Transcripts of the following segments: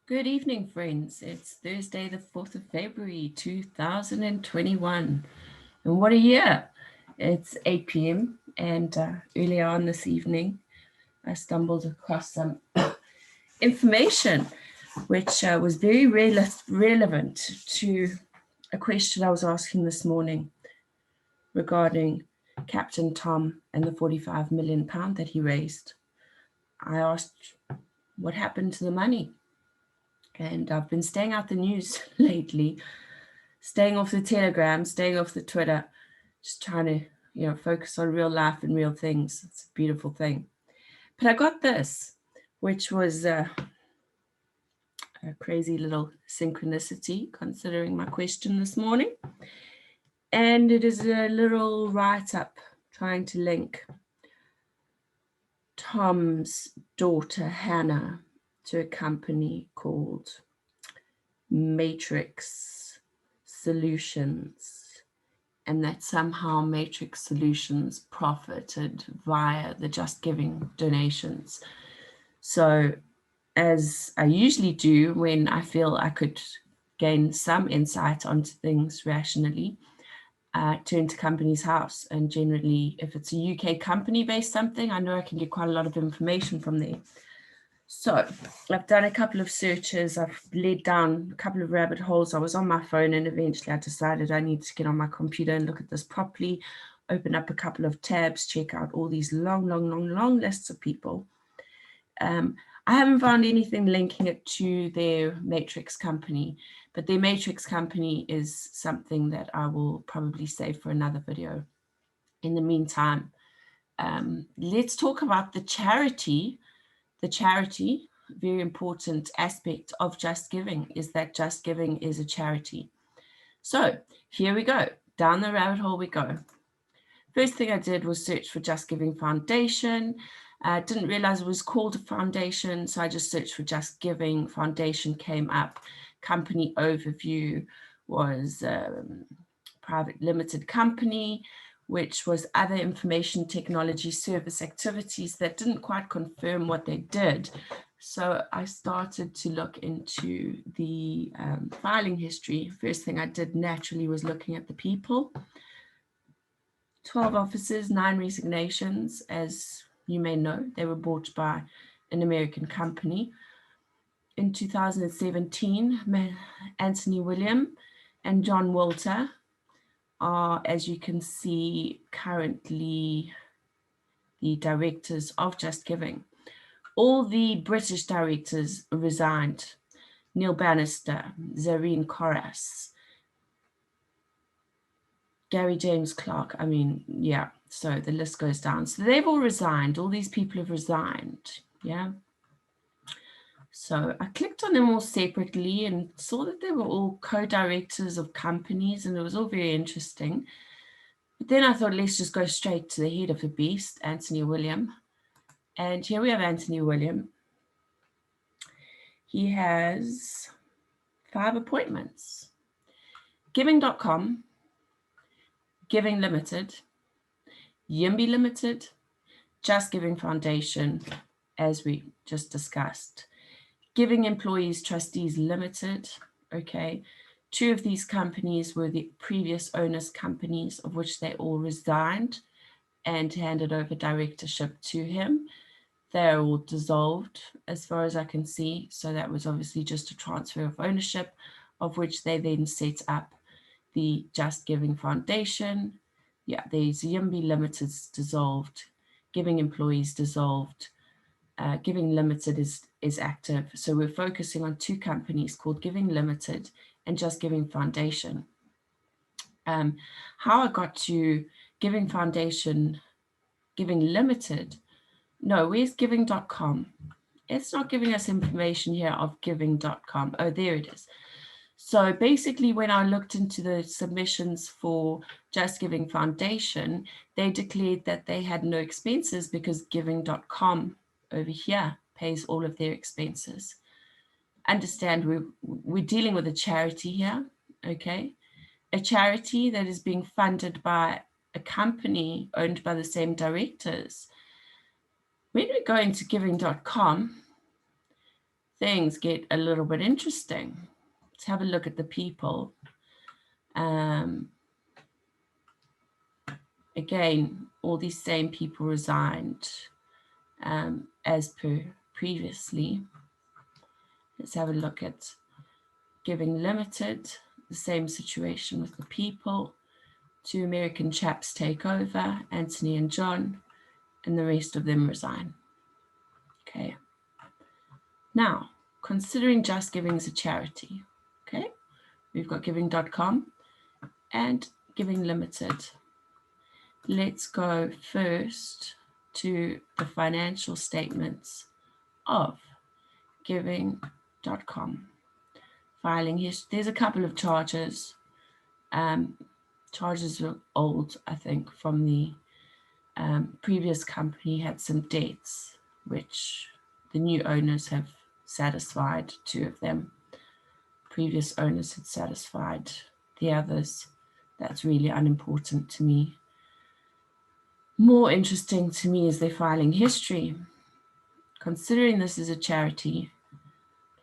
Good evening, friends. It's Thursday, the 4th of February, 2021. And what a year! It's 8 p.m. and earlier on this evening, I stumbled across some information which was very relevant to a question I was asking this morning regarding Captain Tom and the £45 million that he raised. I asked what happened to the money. And I've been staying out the news lately, staying off the Telegram, staying off the Twitter, just trying to, focus on real life and real things. It's a beautiful thing. But I got this, which was a crazy little synchronicity considering my question this morning. And it is a little write up trying to link Tom's daughter Hannah to a company called Matrix Solutions, and that somehow Matrix Solutions profited via the JustGiving donations. So, as I usually do when I feel I could gain some insight onto things rationally, I turn to Companies House. And generally, if it's a UK company based something, I know I can get quite a lot of information from there. So I've done a couple of searches. I've led down a couple of rabbit holes. I was on my phone and eventually I decided I need to get on my computer and look at this properly, open up a couple of tabs, check out all these long lists of people. I haven't found anything linking it to their Matrix company, but their Matrix company is something that I will probably save for another video. In the meantime, let's talk about the charity. The charity, very important aspect of JustGiving is that JustGiving is a charity. So here we go, down the rabbit hole we go. First thing I did was search for JustGiving Foundation. Didn't realize it was called a foundation, so I just searched for JustGiving Foundation, came up. Company overview was private limited company, which was other information technology service activities that didn't quite confirm what they did. So I started to look into the filing history. First thing I did naturally was looking at the people. 12 officers, 9 resignations. As you may know, they were bought by an American company. In 2017, Anthony William and John Walter are, as you can see, currently the directors of JustGiving. All the British directors resigned. Neil Bannister, Zareen Koras, Gary James Clark. I mean, yeah, so the list goes down. So they've all resigned. All these people have resigned, yeah. So I clicked on them all separately and saw that they were all co-directors of companies, and it was all very interesting. But then I thought, let's just go straight to the head of the beast, Anthony William. And here we have Anthony William. He has 5 appointments. Giving.com, Giving Limited, Yimby Limited, JustGiving Foundation, as we just discussed. Giving Employees Trustees Limited, okay. 2 of these companies were the previous owners' companies, of which they all resigned and handed over directorship to him. They're all dissolved as far as I can see. So that was obviously just a transfer of ownership, of which they then set up the JustGiving Foundation. Yeah, there's Yimby Limited's dissolved, Giving Employees dissolved, Giving Limited is active. So we're focusing on 2 companies called Giving Limited and JustGiving Foundation. How I got to Giving Foundation, Giving Limited, no, where's Giving.com? It's not giving us information here of Giving.com. Oh, there it is. So basically, when I looked into the submissions for JustGiving Foundation, they declared that they had no expenses because Giving.com over here pays all of their expenses. Understand, we're dealing with a charity here, okay? A charity that is being funded by a company owned by the same directors. When we go into Giving.com, things get a little bit interesting. Let's have a look at the people. Again, all these same people resigned as per previously. Let's have a look at Giving Limited, the same situation with the people. 2 American chaps take over, Anthony and John, and the rest of them resign. Okay. Now, considering JustGiving as a charity, okay, we've got giving.com and Giving Limited. Let's go first to the financial statements of giving.com. Filing history. There's a couple of charges. Charges are old, I think, from the previous company, had some debts, which the new owners have satisfied, 2 of them. Previous owners had satisfied the others. That's really unimportant to me. More interesting to me is their filing history. Considering this is a charity,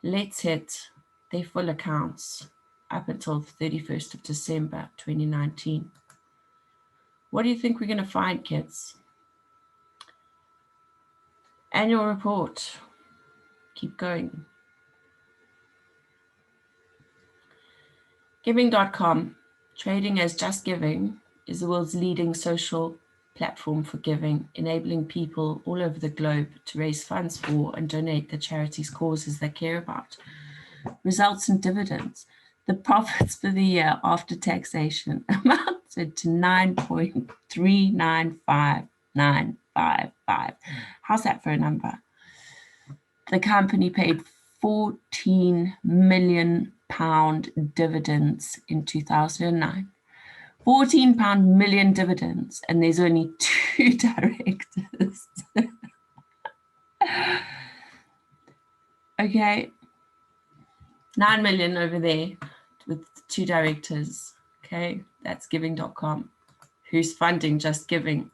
let's hit their full accounts up until the 31st of December 2019. What do you think we're going to find, kids? Annual report. Keep going. Giving.com, trading as JustGiving, is the world's leading social platform for giving, enabling people all over the globe to raise funds for and donate the charities' causes they care about. Results in dividends. The profits for the year after taxation amounted to 9.395955. How's that for a number? The company paid £14 million dividends in 2009. £14 million dividends, and there's only 2 directors. Okay, 9 million over there with 2 directors. Okay, that's giving.com. Who's funding JustGiving?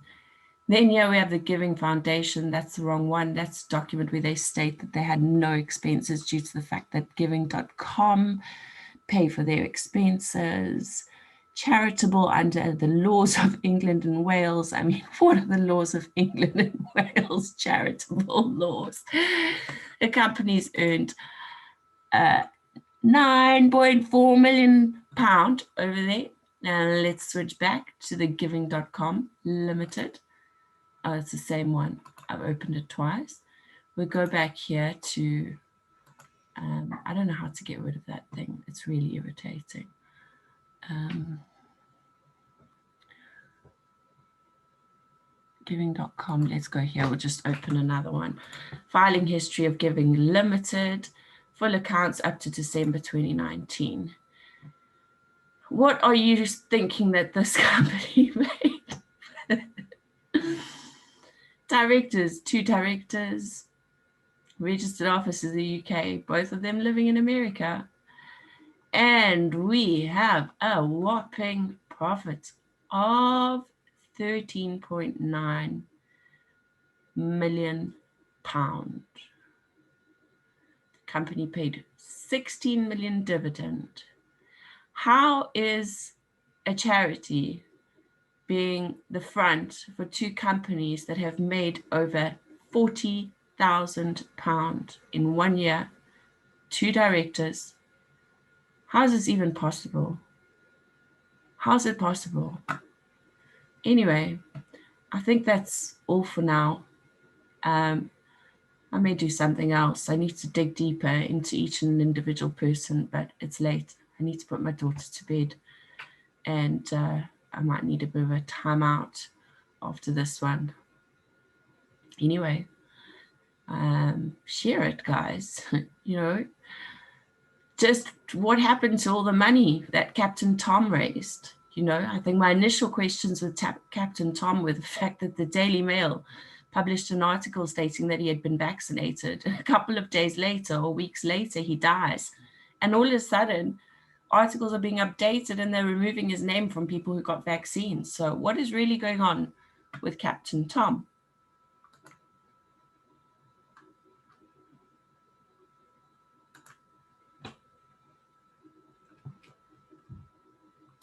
Then here we have the Giving Foundation. That's the wrong one. That's a document where they state that they had no expenses due to the fact that giving.com pay for their expenses. Charitable under the laws of England and Wales. I mean, what are the laws of England and Wales? Charitable laws. The company's earned £9.4 million over there. Now let's switch back to the giving.com limited. Oh, it's the same one. I've opened it twice. We'll go back here to, I don't know how to get rid of that thing. It's really irritating. Giving.com, let's go here. We'll just open another one. Filing history of Giving Limited, full accounts up to December 2019. What are you thinking that this company made? Directors, 2 directors, registered offices in the UK, both of them living in America. And we have a whopping profit of £13.9 million. The company paid 16 million dividend. How is a charity being the front for 2 companies that have made over £40,000 in 1 year, 2 directors? How is this even possible? How is it possible? Anyway, I think that's all for now. I may do something else. I need to dig deeper into each and individual person, but it's late. I need to put my daughter to bed, and I might need a bit of a timeout after this one. Anyway, share it, guys. You know, just what happened to all the money that Captain Tom raised? You know, I think my initial questions with Captain Tom were the fact that the Daily Mail published an article stating that he had been vaccinated. A couple of days later or weeks later, he dies. And all of a sudden, articles are being updated and they're removing his name from people who got vaccines. So what is really going on with Captain Tom?